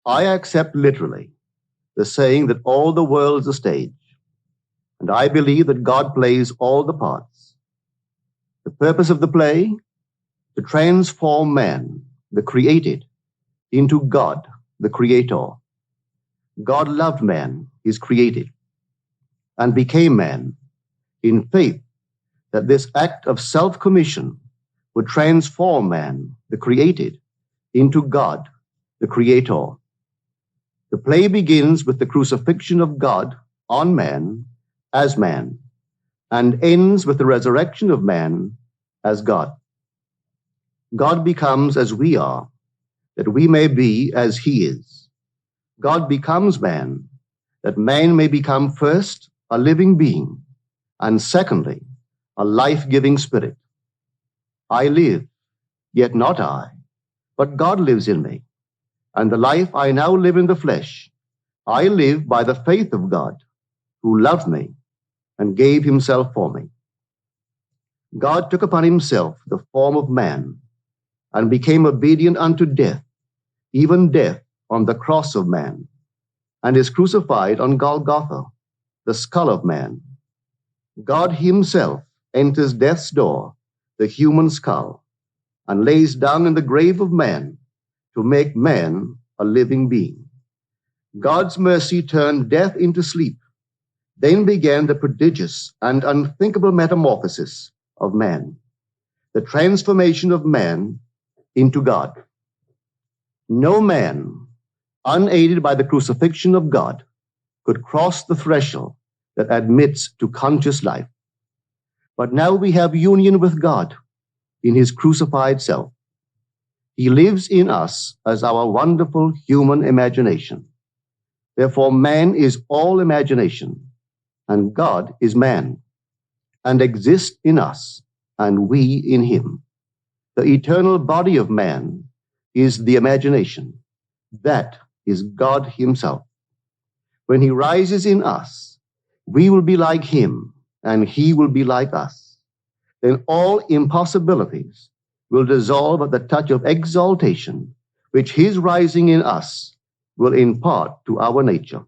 I accept literally the saying that all the world's a stage, and I believe that God plays all the parts. The purpose of the play? To transform man, the created, into God, the creator. God loved man, his created, and became man in faith that this act of self-commission would transform man, the created, into God, the creator. The play begins with the crucifixion of God on man as man, and ends with the resurrection of man as God. God becomes as we are, that we may be as he is. God becomes man, that man may become first a living being, and secondly, a life-giving spirit. I live, yet not I, but God lives in me, and the life I now live in the flesh, I live by the faith of God, who loved me and gave himself for me. God took upon himself the form of man, and became obedient unto death, even death on the cross of man, and is crucified on Golgotha, the skull of man. God himself enters death's door, the human skull, and lays down in the grave of man to make man a living being. God's mercy turned death into sleep. Then began the prodigious and unthinkable metamorphosis of man, the transformation of man into God. No man, unaided by the crucifixion of God, could cross the threshold that admits to conscious life. But now we have union with God in his crucified self. He lives in us as our wonderful human imagination. Therefore, man is all imagination, and God is man, and exists in us, and we in him. The eternal body of man is the imagination. That is God himself. When he rises in us, we will be like him, and he will be like us. Then all impossibilities will dissolve at the touch of exaltation, which his rising in us will impart to our nature.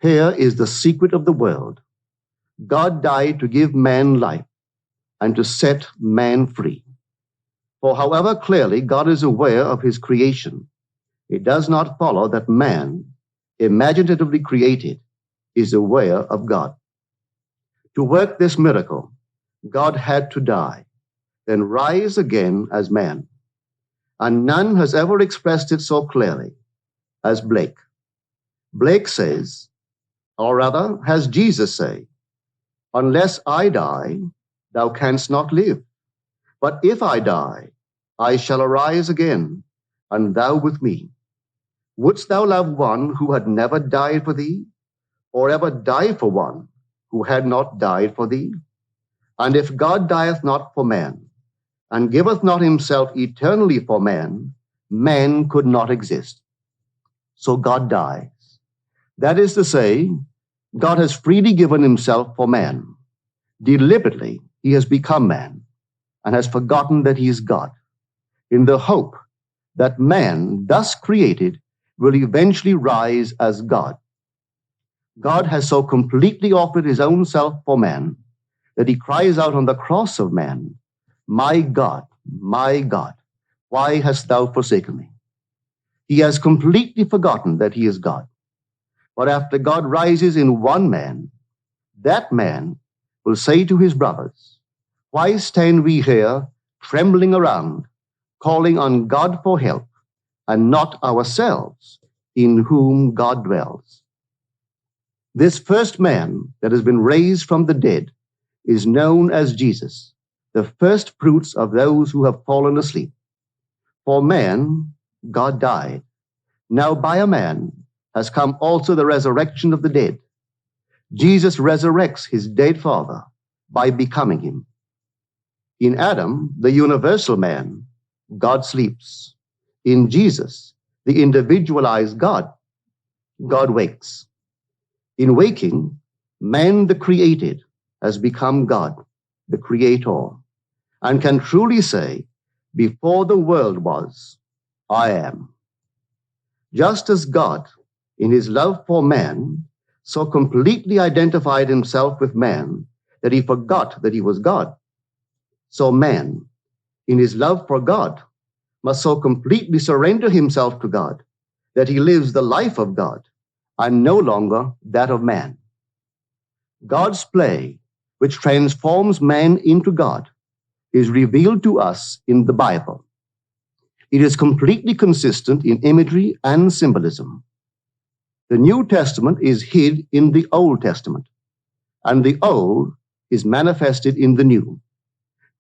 Here is the secret of the world. God died to give man life and to set man free. For however clearly God is aware of his creation, it does not follow that man, imaginatively created, is aware of God. To work this miracle, God had to die, then rise again as man. And none has ever expressed it so clearly as Blake. Blake says, or rather has Jesus say, "Unless I die, thou canst not live. But if I die, I shall arise again, and thou with me. Wouldst thou love one who had never died for thee, or ever die for one who had not died for thee? And if God dieth not for man, and giveth not himself eternally for man, man could not exist. So God dies. That is to say, God has freely given himself for man. Deliberately, he has become man, and has forgotten that he is God, in the hope that man, thus created, will eventually rise as God. God has so completely offered his own self for man that he cries out on the cross of man, my God, why hast thou forsaken me?" He has completely forgotten that he is God. But after God rises in one man, that man will say to his brothers, "Why stand we here trembling around, calling on God for help, and not ourselves, in whom God dwells?" This first man that has been raised from the dead is known as Jesus, the first fruits of those who have fallen asleep. For man, God died. Now by a man has come also the resurrection of the dead. Jesus resurrects his dead father by becoming him. In Adam, the universal man, God sleeps. In Jesus, the individualized God, God wakes. In waking, man, the created, has become God, the creator, and can truly say, "Before the world was, I am." Just as God, in his love for man, so completely identified himself with man that he forgot that he was God, so man, in his love for God, must so completely surrender himself to God that he lives the life of God and no longer that of man. God's play, which transforms man into God, is revealed to us in the Bible. It is completely consistent in imagery and symbolism. The New Testament is hid in the Old Testament, and the Old is manifested in the New.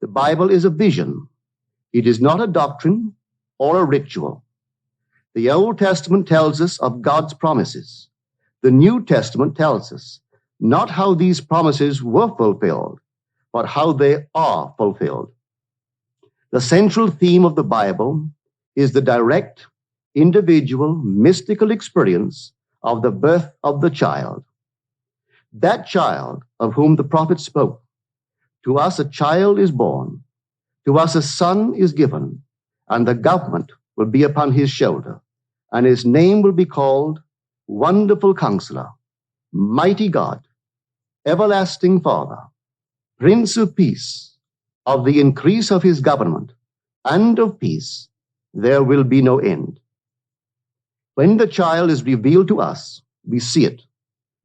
The Bible is a vision. It is not a doctrine or a ritual. The Old Testament tells us of God's promises. The New Testament tells us not how these promises were fulfilled, but how they are fulfilled. The central theme of the Bible is the direct, individual, mystical experience of the birth of the child. That child of whom the prophet spoke. To us a child is born, to us a son is given, and the government will be upon his shoulder, and his name will be called Wonderful Counselor, Mighty God, Everlasting Father, Prince of Peace. Of the increase of his government and of peace there will be no end. When the child is revealed to us, we see it,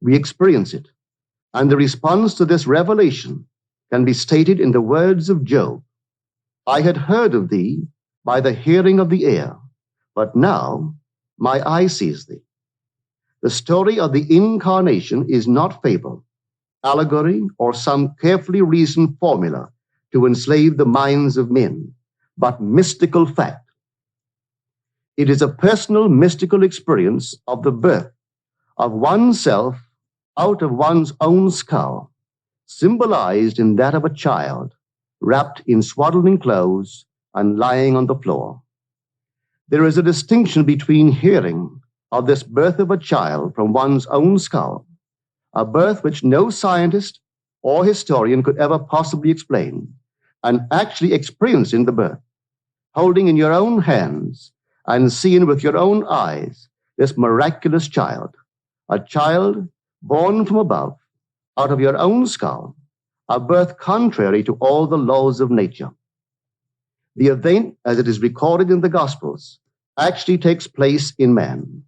we experience it, and the response to this revelation can be stated in the words of Job. I had heard of thee by the hearing of the ear, but now my eye sees thee. The story of the incarnation is not fable, allegory, or some carefully reasoned formula to enslave the minds of men, but mystical fact. It is a personal mystical experience of the birth of oneself out of one's own skull, symbolized in that of a child wrapped in swaddling clothes and lying on the floor. There is a distinction between hearing of this birth of a child from one's own skull, a birth which no scientist or historian could ever possibly explain, and actually experiencing the birth, holding in your own hands and seeing with your own eyes this miraculous child, a child born from above, out of your own skull, a birth contrary to all the laws of nature. The event, as it is recorded in the Gospels, actually takes place in man.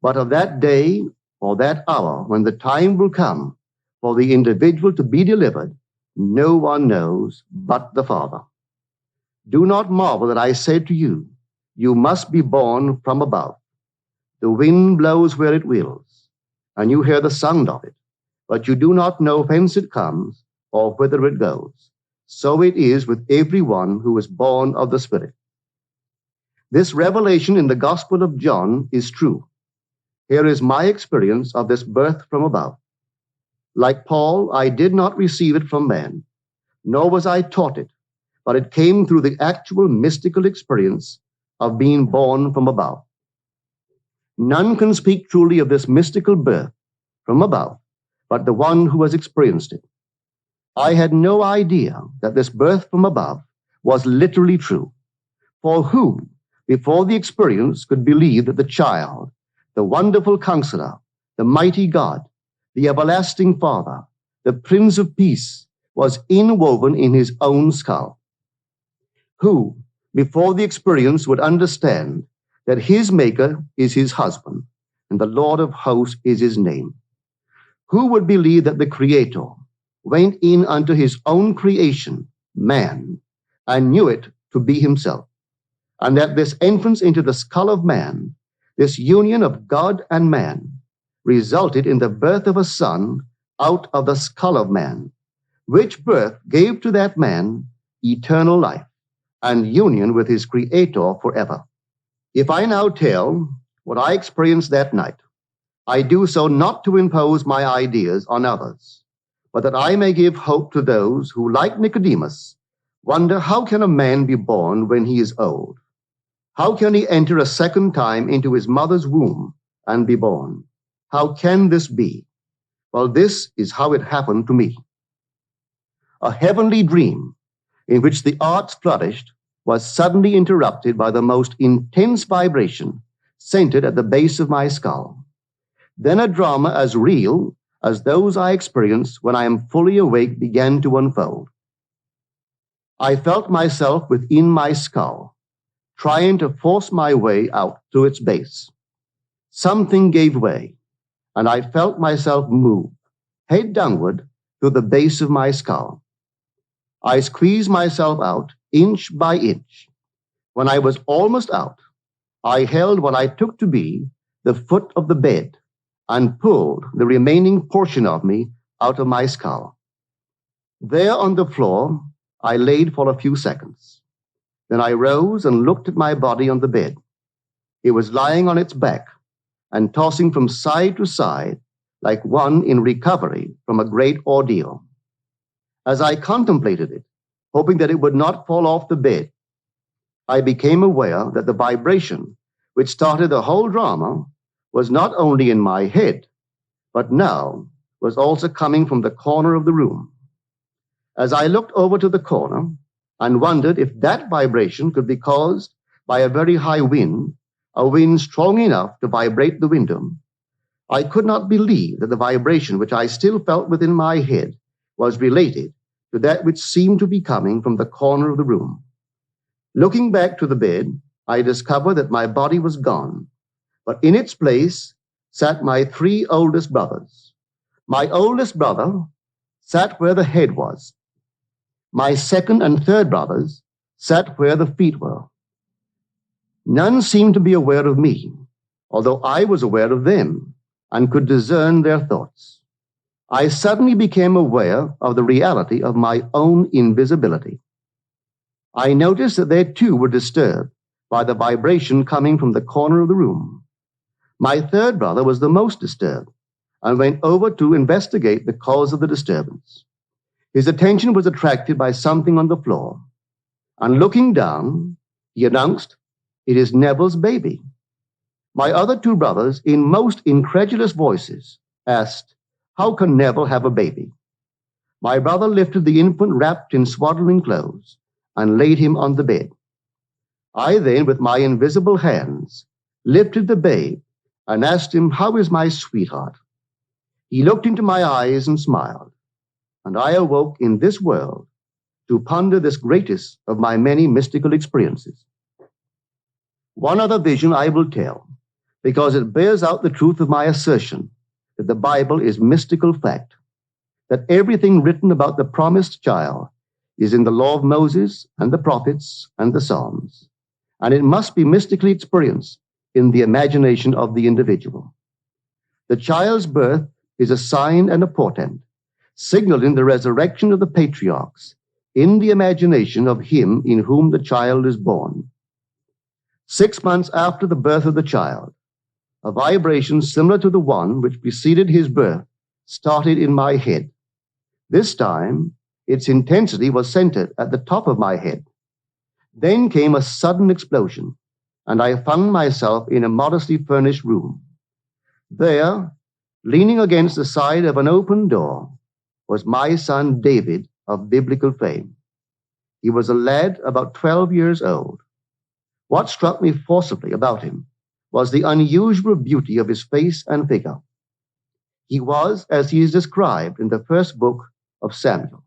But of that day or that hour when the time will come for the individual to be delivered, no one knows but the Father. Do not marvel that I said to you, you must be born from above. The wind blows where it wills, and you hear the sound of it, but you do not know whence it comes or whither it goes. So it is with everyone who is born of the Spirit. This revelation in the Gospel of John is true. Here is my experience of this birth from above. Like Paul, I did not receive it from man, nor was I taught it, but it came through the actual mystical experience of being born from above. None can speak truly of this mystical birth from above, but the one who has experienced it. I had no idea that this birth from above was literally true. For who, before the experience, could believe that the child, the wonderful counselor, the mighty God, the everlasting Father, the Prince of Peace, was inwoven in his own skull? Who, before the experience, would understand that his Maker is his husband, and the Lord of hosts is his name? Who would believe that the Creator went in unto his own creation, man, and knew it to be himself, and that this entrance into the skull of man, this union of God and man, resulted in the birth of a son out of the skull of man, which birth gave to that man eternal life and union with his Creator forever? If I now tell what I experienced that night, I do so not to impose my ideas on others, but that I may give hope to those who, like Nicodemus, wonder how can a man be born when he is old? How can he enter a second time into his mother's womb and be born? How can this be? Well, this is how it happened to me. A heavenly dream in which the arts flourished was suddenly interrupted by the most intense vibration, centered at the base of my skull. Then a drama as real as those I experience when I am fully awake began to unfold. I felt myself within my skull, trying to force my way out through its base. Something gave way, and I felt myself move, head downward, through the base of my skull. I squeezed myself out inch by inch. When I was almost out, I held what I took to be the foot of the bed and pulled the remaining portion of me out of my skull. There on the floor, I laid for a few seconds. Then I rose and looked at my body on the bed. It was lying on its back and tossing from side to side like one in recovery from a great ordeal. As I contemplated it, hoping that it would not fall off the bed, I became aware that the vibration which started the whole drama was not only in my head, but now was also coming from the corner of the room. As I looked over to the corner and wondered if that vibration could be caused by a very high wind, a wind strong enough to vibrate the window, I could not believe that the vibration which I still felt within my head was related to that which seemed to be coming from the corner of the room. Looking back to the bed, I discovered that my body was gone, but in its place sat my three oldest brothers. My oldest brother sat where the head was. My second and third brothers sat where the feet were. None seemed to be aware of me, although I was aware of them and could discern their thoughts. I suddenly became aware of the reality of my own invisibility. I noticed that they too were disturbed by the vibration coming from the corner of the room. My third brother was the most disturbed and went over to investigate the cause of the disturbance. His attention was attracted by something on the floor, and looking down, he announced, "It is Neville's baby." My other two brothers, in most incredulous voices, asked, "How can Neville have a baby?" My brother lifted the infant wrapped in swaddling clothes and laid him on the bed. I then, with my invisible hands, lifted the babe and asked him, "How is my sweetheart?" He looked into my eyes and smiled, and I awoke in this world to ponder this greatest of my many mystical experiences. One other vision I will tell, because it bears out the truth of my assertion that the Bible is mystical fact, that everything written about the promised child is in the law of Moses and the prophets and the Psalms, and it must be mystically experienced in the imagination of the individual. The child's birth is a sign and a portent, signaling the resurrection of the patriarchs in the imagination of him in whom the child is born. 6 months after the birth of the child, a vibration similar to the one which preceded his birth started in my head. This time, its intensity was centered at the top of my head. Then came a sudden explosion, and I found myself in a modestly furnished room. There, leaning against the side of an open door, was my son David of biblical fame. He was a lad about 12 years old. What struck me forcibly about him was the unusual beauty of his face and figure. He was, as he is described in the first book of Samuel,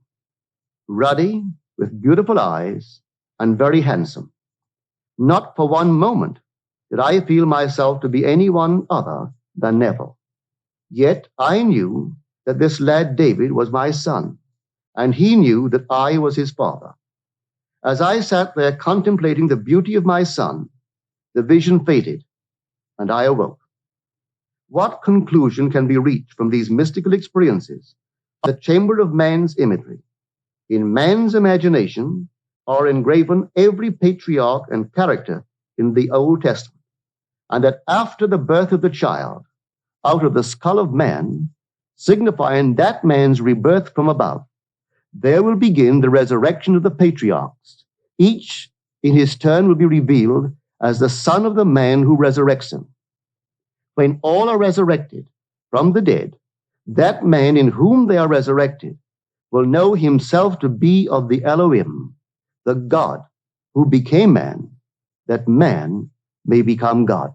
ruddy, with beautiful eyes, and very handsome. Not for one moment did I feel myself to be anyone other than Neville. Yet I knew that this lad David was my son, and he knew that I was his father. As I sat there contemplating the beauty of my son, the vision faded, and I awoke. What conclusion can be reached from these mystical experiences? The chamber of man's imagery. In man's imagination are engraven every patriarch and character in the Old Testament, and that after the birth of the child, out of the skull of man, signifying that man's rebirth from above, there will begin the resurrection of the patriarchs. Each in his turn will be revealed as the son of the man who resurrects him. When all are resurrected from the dead, that man in whom they are resurrected will know himself to be of the Elohim, the God who became man, that man may become God.